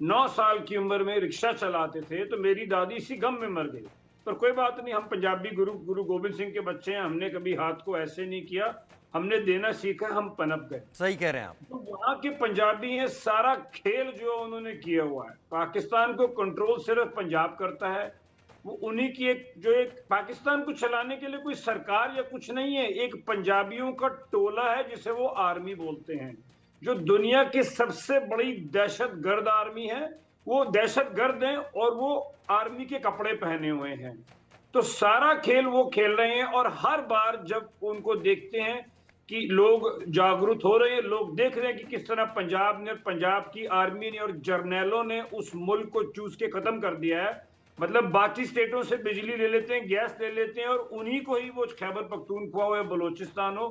9 साल की उम्र में रिक्शा चलाते थे, तो मेरी दादी इसी गम में मर गई। पर कोई बात नहीं, हम पंजाबी गुरु गोबिंद सिंह के बच्चे हैं, हमने कभी हाथ को ऐसे नहीं किया, हमने देना सीखा, हम पनप गए। सही कह रहे हैं आप। तो वहाँ के पंजाबी हैं, सारा खेल जो उन्होंने किया हुआ है। पाकिस्तान को कंट्रोल सिर्फ पंजाब करता है, वो उन्हीं की एक पाकिस्तान को चलाने के लिए कोई सरकार या कुछ नहीं है, एक पंजाबियों का टोला है जिसे वो आर्मी बोलते हैं, जो दुनिया की सबसे बड़ी दहशतगर्द आर्मी है। वो दहशतगर्द हैं और वो आर्मी के कपड़े पहने हुए हैं। तो सारा खेल वो खेल रहे हैं, और हर बार जब उनको देखते हैं कि लोग जागरूक हो रहे हैं, लोग देख रहे हैं कि किस तरह पंजाब ने, पंजाब की आर्मी ने और जर्नैलों ने उस मुल्क को चूस के खत्म कर दिया है। मतलब बाकी स्टेटों से बिजली ले लेते हैं, गैस ले लेते हैं, और उन्हीं को ही, वो खैबर पख्तूनख्वा हो या बलोचिस्तान हो,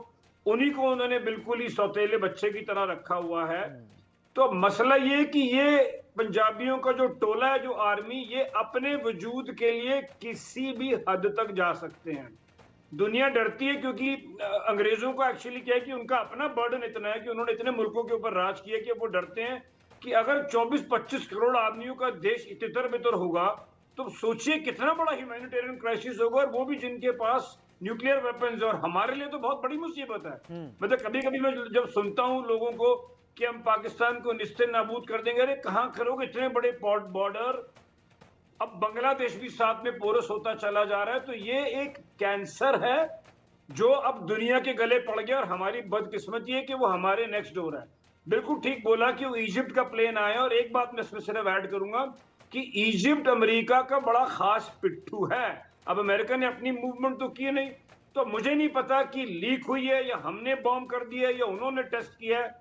उन्हीं को उन्होंने बिल्कुल ही सौतेले बच्चे की तरह रखा हुआ है। तो मसला ये कि ये पंजाबियों का जो टोला है, जो आर्मी, ये अपने वजूद के लिए किसी भी हद तक जा सकते हैं। दुनिया डरती है क्योंकि अंग्रेजों को एक्चुअली क्या है कि उनका अपना बर्डन इतना है कि उन्होंने इतने मुल्कों के ऊपर राज किया कि वो डरते हैं कि अगर 24-25 करोड़ आदमियों का देश तितर बितर होगा तो सोचिए कितना बड़ा ह्यूमैनिटेरियन क्राइसिस होगा, और वो भी जिनके पास न्यूक्लियर वेपन्स। और हमारे लिए तो बहुत बड़ी मुसीबत है। मतलब कभी कभी मैं जब सुनता हूँ लोगों को कि हम पाकिस्तान को निस्ते नाबूद कर देंगे, अरे कहाँ करोगे, इतने बड़े बॉर्डर, अब बांग्लादेश भी साथ में पोरस होता चला जा रहा है। तो ये एक कैंसर है जो अब दुनिया के गले पड़ गया, और हमारी बदकिस्मती है कि वो हमारे नेक्स्ट डोर है। बिल्कुल ठीक बोला कि वो इजिप्ट का प्लेन आया, और एक बात मैं इसमें सिर्फ ऐड करूंगा कि इजिप्ट अमेरिका का बड़ा खास पिट्ठू है। अब अमेरिका ने अपनी मूवमेंट तो की नहीं, तो मुझे नहीं पता कि लीक हुई है या हमने बॉम्ब कर दिया है या उन्होंने टेस्ट किया है,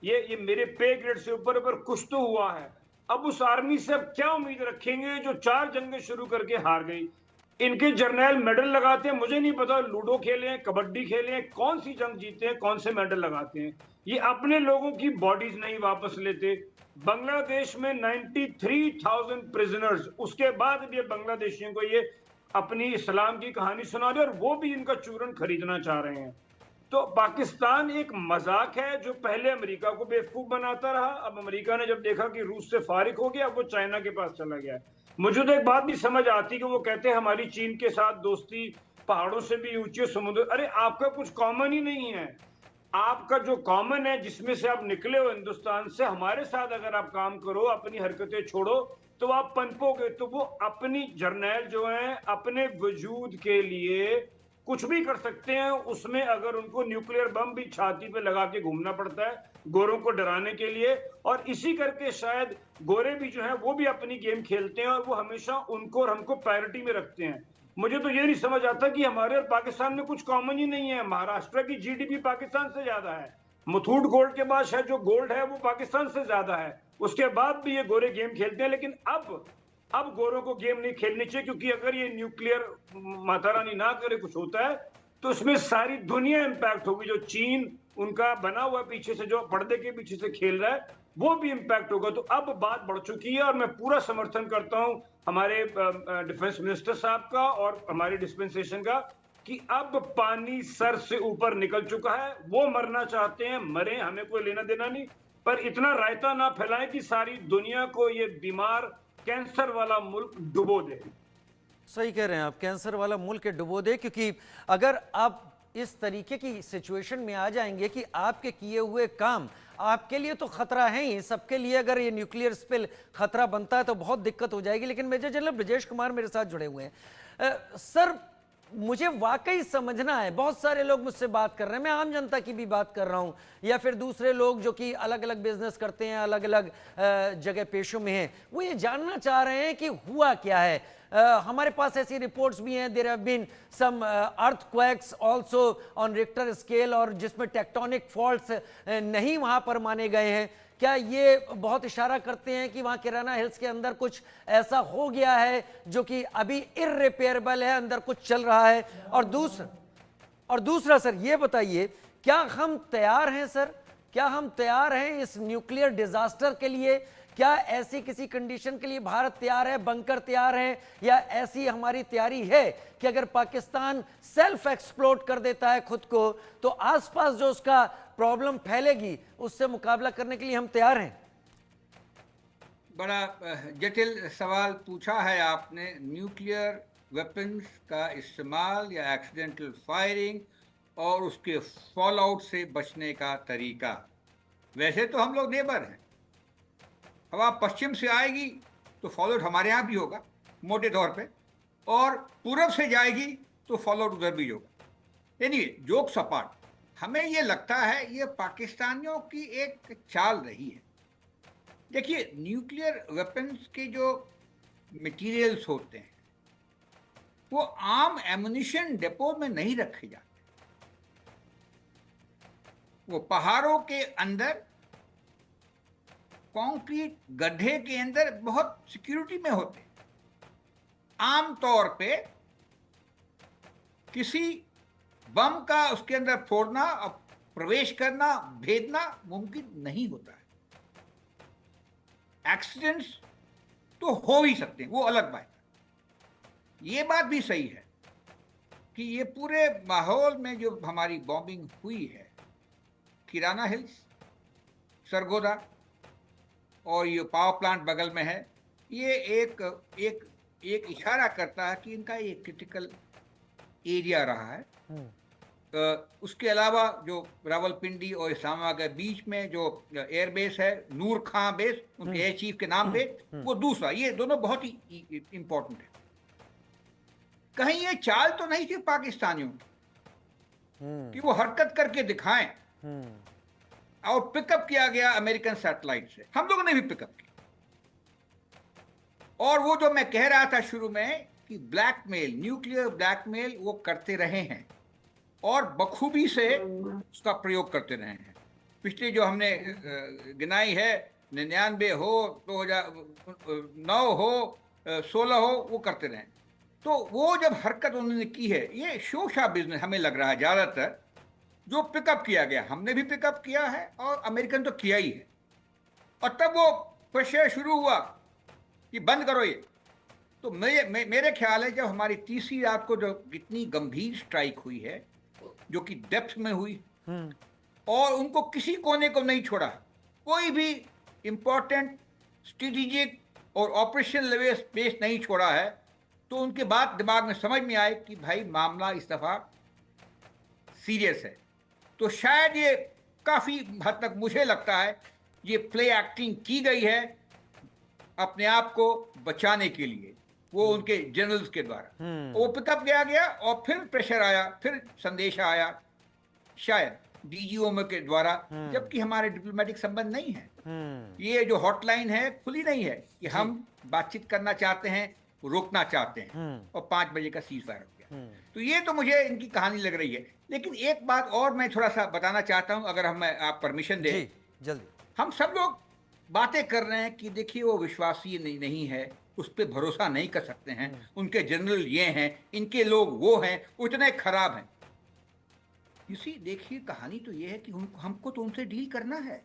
ये मेरे पे ग्रेड से ऊपर, पर कुछ तो हुआ है। अब उस आर्मी से अब क्या उम्मीद रखेंगे जो 4 जंगें शुरू करके हार गई? इनके जर्नैल मेडल लगाते हैं, मुझे नहीं पता लूडो खेले हैं, कबड्डी खेले हैं, कौन सी जंग जीते हैं, कौन से मेडल लगाते हैं। ये अपने लोगों की बॉडीज नहीं वापस लेते। बांग्लादेश में 93,000 प्रिजनर्स, उसके बाद भी बांग्लादेशियों को ये अपनी इस्लाम की कहानी सुना रहे, और वो भी इनका चूरन खरीदना चाह रहे हैं। तो पाकिस्तान एक मजाक है जो पहले अमेरिका को बेवकूफ बनाता रहा। अब अमेरिका ने जब देखा कि रूस से फारिग हो गया, वो चाइना के पास चला गया। मुझे तो एक बात नहीं समझ आती कि वो कहते हैं हमारी चीन के साथ दोस्ती पहाड़ों से भी ऊंचे, समुद्र, अरे आपका कुछ कॉमन ही नहीं है। आपका जो कॉमन है जिसमें से आप निकले हो हिंदुस्तान से, हमारे साथ अगर आप काम करो, अपनी हरकतें छोड़ो, तो आप पनपोगे। तो वो अपनी जर्नैल जो है अपने वजूद के लिए कुछ भी कर सकते हैं उसमें, अगर उनको न्यूक्लियर बम भी छाती पे लगा के घूमना पड़ता है गोरों को डराने के लिए। और इसी करके शायद गोरे भी जो है वो भी अपनी गेम खेलते हैं और वो हमेशा उनको और हमको पैरिटी में रखते हैं। मुझे तो ये नहीं समझ आता कि हमारे और पाकिस्तान में कुछ कॉमन ही नहीं है। महाराष्ट्र की जीडीपी पाकिस्तान से ज्यादा है, मुथूट गोल्ड के बाद शायद जो गोल्ड है वो पाकिस्तान से ज्यादा है, उसके बाद भी ये गोरे गेम खेलते हैं। लेकिन अब गोरों को गेम नहीं खेलनी चाहिए, क्योंकि अगर ये न्यूक्लियर माता रानी ना करे कुछ होता है तो उसमें सारी दुनिया इंपैक्ट होगी। जो चीन उनका बना हुआ पीछे से, जो पर्दे के पीछे से खेल रहा है, वो भी इंपैक्ट होगा। तो अब बात बढ़ चुकी है और मैं पूरा समर्थन करता हूं हमारे डिफेंस मिनिस्टर साहब का और हमारी डिस्पेंसेशन का कि अब पानी सर से ऊपर निकल चुका है। वो मरना चाहते हैं, मरे, हमें कोई लेना देना नहीं, पर इतना रायता ना फैलाएं कि सारी दुनिया को ये बीमार कैंसर वाला मुल्क डुबो दे। सही कह रहे हैं आप, कैंसर वाला मुल्क डुबो दे। क्योंकि अगर आप इस तरीके की सिचुएशन में आ जाएंगे कि आपके किए हुए काम आपके लिए तो खतरा है ही, सबके लिए अगर ये न्यूक्लियर स्पिल खतरा बनता है तो बहुत दिक्कत हो जाएगी। लेकिन मेजर जनरल ब्रजेश कुमार मेरे साथ जुड़े हुए हैं। सर, मुझे वाकई समझना है, बहुत सारे लोग मुझसे बात कर रहे हैं, मैं आम जनता की भी बात कर रहा हूं, या फिर दूसरे लोग जो कि अलग अलग बिजनेस करते हैं, अलग अलग जगह पेशों में हैं, वो ये जानना चाह रहे हैं कि हुआ क्या है। हमारे पास ऐसी रिपोर्ट्स भी हैं, there have been some earthquakes also on Richter scale, और जिसमें टेक्टोनिक फॉल्ट्स नहीं वहां पर माने गए हैं। क्या ये बहुत इशारा करते हैं कि वहां किराना हिल्स के अंदर कुछ ऐसा हो गया है जो कि अभी इररिपेयरेबल है, अंदर कुछ चल रहा है? और दूसरा सर ये बताइए, क्या हम तैयार हैं सर, क्या हम तैयार हैं इस न्यूक्लियर डिजास्टर के लिए? क्या ऐसी किसी कंडीशन के लिए भारत तैयार है, बंकर तैयार है, या ऐसी हमारी तैयारी है कि अगर पाकिस्तान सेल्फ एक्सप्लोड कर देता है खुद को तो आसपास जो उसका प्रॉब्लम फैलेगी उससे मुकाबला करने के लिए हम तैयार हैं? बड़ा जटिल सवाल पूछा है आपने। न्यूक्लियर वेपन्स का इस्तेमाल या एक्सीडेंटल फायरिंग और उसके फॉल आउट से बचने का तरीका। वैसे तो हम लोग नेबर हैं, हवा पश्चिम से आएगी तो फॉल आउट हमारे यहाँ भी होगा मोटे तौर पे, और पूरब से जाएगी तो फॉल आउट उधर भी होगा। एनीवे, जोक्स अपार्ट, हमें ये लगता है ये पाकिस्तानियों की एक चाल रही है। देखिए, न्यूक्लियर वेपन्स के जो मटेरियल्स होते हैं वो आम एमुनिशन डिपो में नहीं रखे जाते, वो पहाड़ों के अंदर कंक्रीट गड्ढे के अंदर बहुत सिक्योरिटी में होते। आम तौर पे किसी बम का उसके अंदर फोड़ना और प्रवेश करना, भेदना मुमकिन नहीं होता है। एक्सीडेंट्स तो हो ही सकते हैं, वो अलग बात है। ये बात भी सही है कि ये पूरे माहौल में जो हमारी बॉम्बिंग हुई है, किराना हिल्स, सरगोदा और ये पावर प्लांट बगल में है, ये एक इशारा करता है कि इनका एक क्रिटिकल एरिया रहा है। उसके अलावा जो रावलपिंडी और इस्लामाबाद के बीच में जो एयरबेस है, नूर खां बेस, उनके एयर चीफ के नाम पे, वो दूसरा, ये दोनों बहुत ही इंपॉर्टेंट है। कहीं ये चाल तो नहीं थी पाकिस्तानियों की कि वो हरकत करके दिखाएं, और पिकअप किया गया अमेरिकन सैटेलाइट से, हम लोगों ने भी पिकअप किया। और वो जो मैं कह रहा था शुरू में कि ब्लैकमेल, न्यूक्लियर ब्लैकमेल वो करते रहे हैं और बखूबी से उसका प्रयोग करते रहे हैं। पिछले जो हमने गिनाई है, 99 हो, 2009 हो, 16 हो, वो करते रहे। तो वो जब हरकत उन्होंने की है, ये शोशा बिजनेस हमें लग रहा है ज़्यादातर जो पिकअप किया गया। हमने भी पिकअप किया है और अमेरिकन तो किया ही है। और तब वो प्रेशर शुरू हुआ कि बंद करो ये। तो मेरे ख्याल है जब हमारी तीसरी रात को जो इतनी गंभीर स्ट्राइक हुई है, जो कि डेप्थ में हुई, और उनको किसी कोने को नहीं छोड़ा, कोई भी इंपॉर्टेंट स्ट्रेटेजिक और ऑपरेशन लेवल स्पेस नहीं छोड़ा है, तो उनके बाद दिमाग में समझ में आए कि भाई मामला इस दफ़ा सीरियस है। तो शायद ये काफ़ी हद तक मुझे लगता है ये प्ले एक्टिंग की गई है अपने आप को बचाने के लिए। वो उनके जनरल्स के द्वारा। वो तब गया और फिर प्रेशर आया, फिर संदेश आया शायद डीजीओ के द्वारा, जबकि हमारे डिप्लोमेटिक संबंध नहीं है। ये जो हॉटलाइन है खुली नहीं है कि हम बातचीत करना चाहते हैं, रोकना चाहते हैं, और 5 बजे का सीज फायर हो गया। तो ये तो मुझे इनकी कहानी लग रही है। लेकिन एक बात और मैं थोड़ा सा बताना चाहता हूं, अगर हम आप परमिशन दें। जल्दी। हम सब लोग बातें कर रहे हैं कि देखिए वो विश्वासीय नहीं है, उस पर भरोसा नहीं कर सकते हैं, उनके जनरल ये हैं, इनके लोग वो हैं, उतने खराब हैं। इसी देखिए कहानी तो ये है कि हमको तो उनसे डील करना है।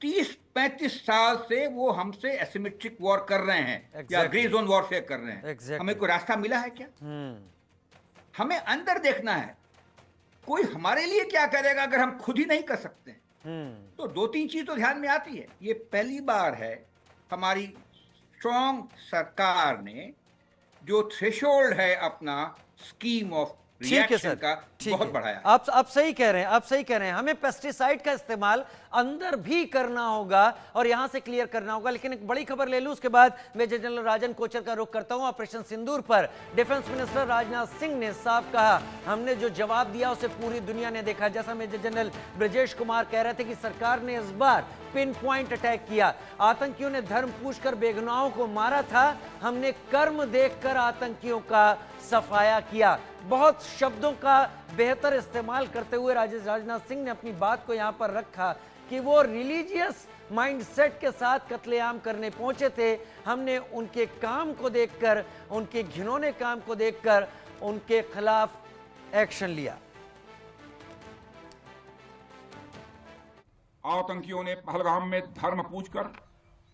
30-35 साल से वो हमसे एसिमेट्रिक वॉर कर रहे हैं, या ग्रे जोन वॉरफेयर कर रहे हैं। हमें कोई रास्ता मिला है क्या? हमें अंदर देखना है, कोई हमारे लिए क्या करेगा अगर हम खुद ही नहीं कर सकते हैं। तो 2-3 चीज तो ध्यान में आती है। ये पहली बार है हमारी स्ट्रॉन्ग सरकार ने जो थ्रेशोल्ड है अपना स्कीम ऑफ रिएक्शन का बहुत बढ़ाया। आप सही कह रहे हैं, आप सही कह रहे हैं। हमें पेस्टिसाइड का इस्तेमाल अंदर भी करना होगा और यहां से क्लियर करना होगा। लेकिन एक बड़ी खबर ले लूं, उसके बाद मेजर जनरल राजन कोचर का रुख करता हूं। ऑपरेशन सिंदूर पर डिफेंस मिनिस्टर राजनाथ सिंह ने साफ कहा, हमने जो जवाब दिया उसे पूरी दुनिया ने देखा। जैसा मेजर जनरल ब्रजेश कुमार कह रहे थे कि सरकार ने इस बार पिन पॉइंट अटैक किया। आतंकियों ने धर्म पूछकर बेगुनाहों को मारा था, हमने कर्म देखकर आतंकियों का सफाया किया। बहुत शब्दों का बेहतर इस्तेमाल करते हुए राजनाथ सिंह ने अपनी बात को यहां पर रखा कि वो रिलीजियस माइंडसेट के साथ कत्लेआम करने पहुंचे थे। हमने उनके काम को देखकर, उनके घिनौने काम को देखकर उनके खिलाफ एक्शन लिया। आतंकियों ने पहलगाम में धर्म पूछकर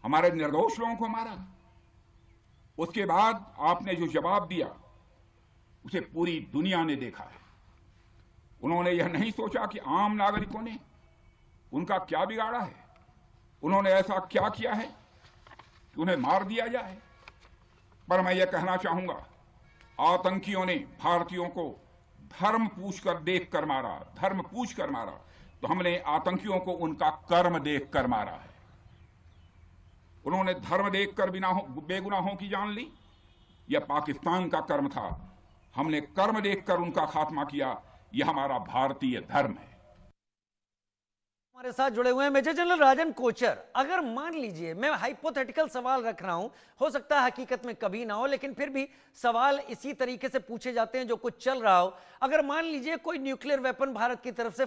हमारे निर्दोष लोगों को मारा। उसके बाद आपने जो जवाब दिया उसे पूरी दुनिया ने देखा है। उन्होंने यह नहीं सोचा कि आम नागरिकों ने उनका क्या बिगाड़ा है, उन्होंने ऐसा क्या किया है कि उन्हें मार दिया जाए। पर मैं यह कहना चाहूंगा, आतंकियों ने भारतीयों को धर्म पूछकर देखकर मारा, धर्म पूछकर मारा, तो हमने आतंकियों को उनका कर्म देखकर मारा है। उन्होंने धर्म देखकर बेगुनाहों की जान ली, यह पाकिस्तान का कर्म था। हमने कर्म देखकर उनका खात्मा किया, यह हमारा भारतीय धर्म है। हमारे साथ जुड़े हुए हैं मेजर जनरल राजन कोचर। अगर मान लीजिए, मैं हाइपोथेटिकल सवाल रख रहा हूं, हो सकता है हकीकत में कभी ना हो, लेकिन फिर भी सवाल इसी तरीके से पूछे जाते हैं जो कुछ चल रहा हो। अगर मान लीजिए कोई न्यूक्लियर वेपन भारत की तरफ से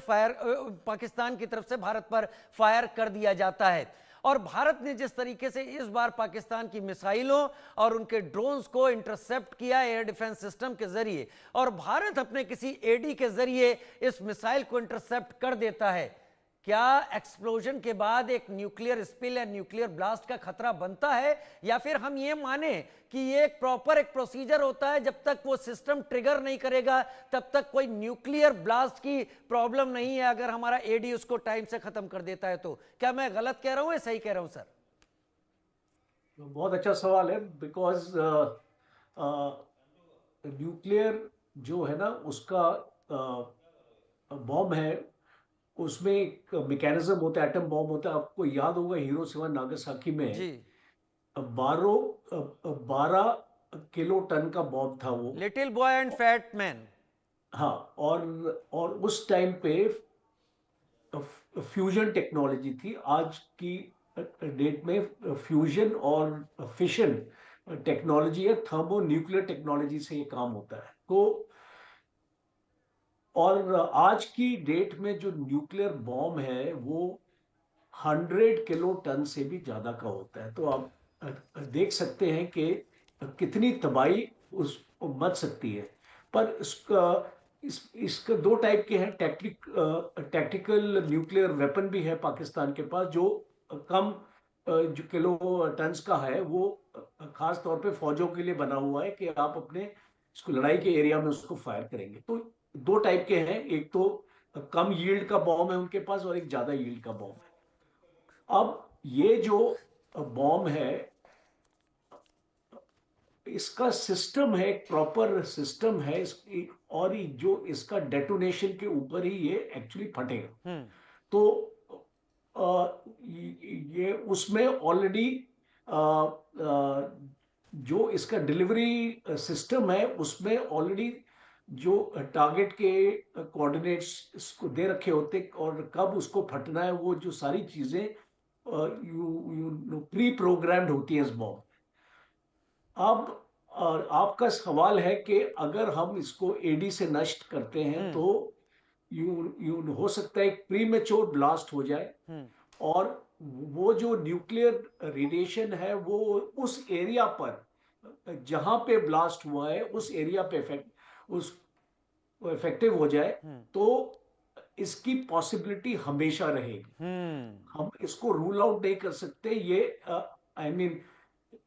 पाकिस्तान की तरफ से भारत पर फायर कर दिया जाता है, और भारत ने जिस तरीके से इस बार पाकिस्तान की मिसाइलों और उनके ड्रोन्स को इंटरसेप्ट किया एयर डिफेंस सिस्टम के जरिए, और भारत अपने किसी एडी के जरिए इस मिसाइल को इंटरसेप्ट कर देता है, क्या एक्सप्लोजन के बाद एक न्यूक्लियर स्पिल या न्यूक्लियर ब्लास्ट का खतरा बनता है? या फिर हम ये माने कि ये एक प्रॉपर एक प्रोसीजर होता है, जब तक वो सिस्टम ट्रिगर नहीं करेगा तब तक कोई न्यूक्लियर ब्लास्ट की प्रॉब्लम नहीं है, अगर हमारा एडी उसको टाइम से खत्म कर देता है तो? क्या मैं गलत कह रहा हूं या सही कह रहा हूं सर? बहुत अच्छा सवाल है, बिकॉज न्यूक्लियर जो है ना, उसका बॉम्ब है, उसमें एक मैकेनिज्म होता है, एटम बॉम्ब होता है। आपको याद होगा हिरोशिमा नागासाकी में 12 किलो टन का बॉम्ब था वो, little boy and fat man. हाँ, और उस टाइम पे फ्यूजन टेक्नोलॉजी थी। आज की डेट में फ्यूजन और फिशन टेक्नोलॉजी है, थर्मो न्यूक्लियर टेक्नोलॉजी से ये काम होता है। तो और आज की डेट में जो न्यूक्लियर बॉम्ब है वो 100 किलो टन से भी ज्यादा का होता है। तो आप देख सकते हैं कि कितनी तबाही उस मच सकती है। पर इसका 2 टाइप के हैं। टैक्टिकल न्यूक्लियर वेपन भी है पाकिस्तान के पास, जो कम जो किलो टन्स का है, वो खास तौर पे फौजों के लिए बना हुआ है कि आप अपने इसको लड़ाई के एरिया में उसको फायर करेंगे। तो 2 टाइप के हैं, एक तो कम यील्ड का बॉम्ब है उनके पास और एक ज्यादा यील्ड का बॉम्ब है। अब ये जो बॉम्ब है, इसका सिस्टम है, एक प्रॉपर सिस्टम है, और जो इसका डेटोनेशन के ऊपर ही ये एक्चुअली फटेगा। तो ये उसमें ऑलरेडी जो इसका डिलीवरी सिस्टम है उसमें ऑलरेडी जो टारगेट के कोऑर्डिनेट्स इसको दे रखे होते और कब उसको फटना है, वो जो सारी चीजें यू प्री प्रोग्राम्ड होती है इस बॉम्ब। अब आपका सवाल है कि अगर हम इसको एडी से नष्ट करते हैं तो यू हो सकता है एक प्रीमेच्योर ब्लास्ट हो जाए और वो जो न्यूक्लियर रेडिएशन है वो उस एरिया पर जहां पे ब्लास्ट हुआ है उस एरिया पे इफेक्टिव हो जाए, तो इसकी पॉसिबिलिटी हमेशा रहेगी। हम इसको रूल आउट नहीं कर सकते। ये आई मीन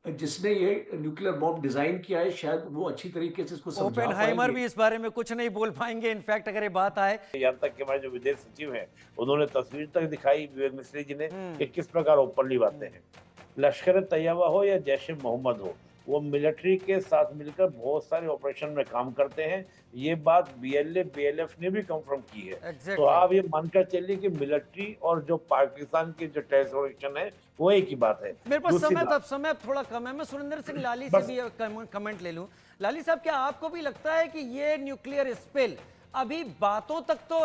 जिसने ये न्यूक्लियर बॉम्ब डिजाइन किया है शायद वो अच्छी तरीके से इसको समझा पाएंगे। ओपेनहाइमर भी इस बारे में कुछ नहीं बोल पाएंगे। इनफैक्ट अगर ये बात आए, यहाँ तक कि हमारे जो विदेश सचिव हैं उन्होंने तस्वीर तक दिखाई विवेक मिश्री जी ने कि किस प्रकार ओपनली बातें हैं। लश्कर तैयबा हो या जैश ए मोहम्मद हो, वो मिलिट्री के साथ मिलकर बहुत सारे ऑपरेशन में काम करते हैं। ये बात BLF ने भी कंफर्म की है। तो आप ये मानकर चलिए कि मिलिट्री और जो पाकिस्तान की जो टेररिस्ट है वो एक ही बात है। मेरे पास समय थोड़ा कम है। मैं सुरेंद्र सिंह लाली से भी कमेंट ले लूं। लाली साहब, क्या आपको भी लगता है कि ये न्यूक्लियर स्पिल अभी बातों तक तो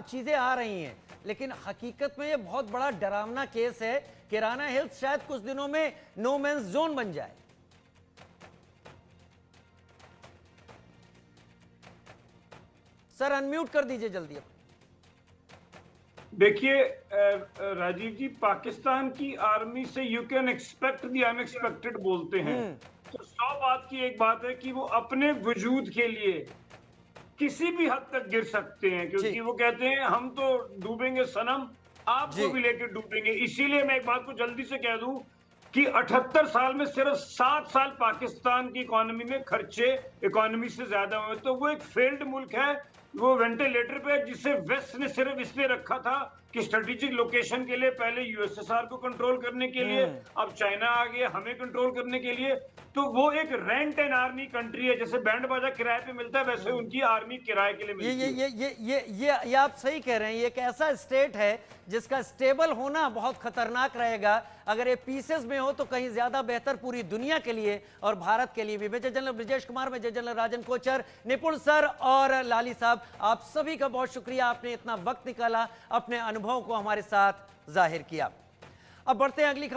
चीजें आ रही हैं, लेकिन हकीकत में ये बहुत बड़ा डरावना केस है कि किराना हिल्स शायद कुछ दिनों में नो मैंस जोन बन जाए? सर अनम्यूट कर दीजिए जल्दी। देखिए राजीव जी, पाकिस्तान की आर्मी से you can expect the unexpected बोलते हैं। तो 100 बात की एक बात है कि वो अपने वजूद के लिए किसी भी हद तक गिर सकते हैं, क्योंकि वो कहते हैं हम तो डूबेंगे सनम, आपको भी लेकर डूबेंगे। इसीलिए मैं एक बात को जल्दी से कह दूं कि 78 साल में सिर्फ 7 साल पाकिस्तान की इकोनॉमी में खर्चे इकोनॉमी से ज्यादा हुए। तो वो एक फेल्ड मुल्क है, वो वेंटिलेटर पे, जिसे वेस्ट ने सिर्फ इसलिए रखा था कि स्ट्रेटेजिक लोकेशन के लिए, पहले यूएसएसआर को कंट्रोल करने के लिए, अब चाइना आ गया हमें कंट्रोल करने के लिए। तो वो एक रेंट एंड आर्मी कंट्री है। जैसे बैंड बाजा किराए पे मिलता है वैसे उनकी आर्मी किराए के लिए मिलती है। ये आप सही कह रहे हैं। ये एक ऐसा स्टेट है जिसका स्टेबल होना बहुत खतरनाक रहेगा। अगर ये पीसेस में हो तो कहीं ज्यादा बेहतर पूरी दुनिया के लिए और भारत के लिए भी। Major general Brajesh Kumar, major general Rajan Kochhar, Nipun sir और लाली साहब, आप सभी का बहुत शुक्रिया। आपने इतना वक्त निकाला, अपने अनुभव को हमारे साथ जाहिर किया। अब बढ़ते हैं अगली खबर।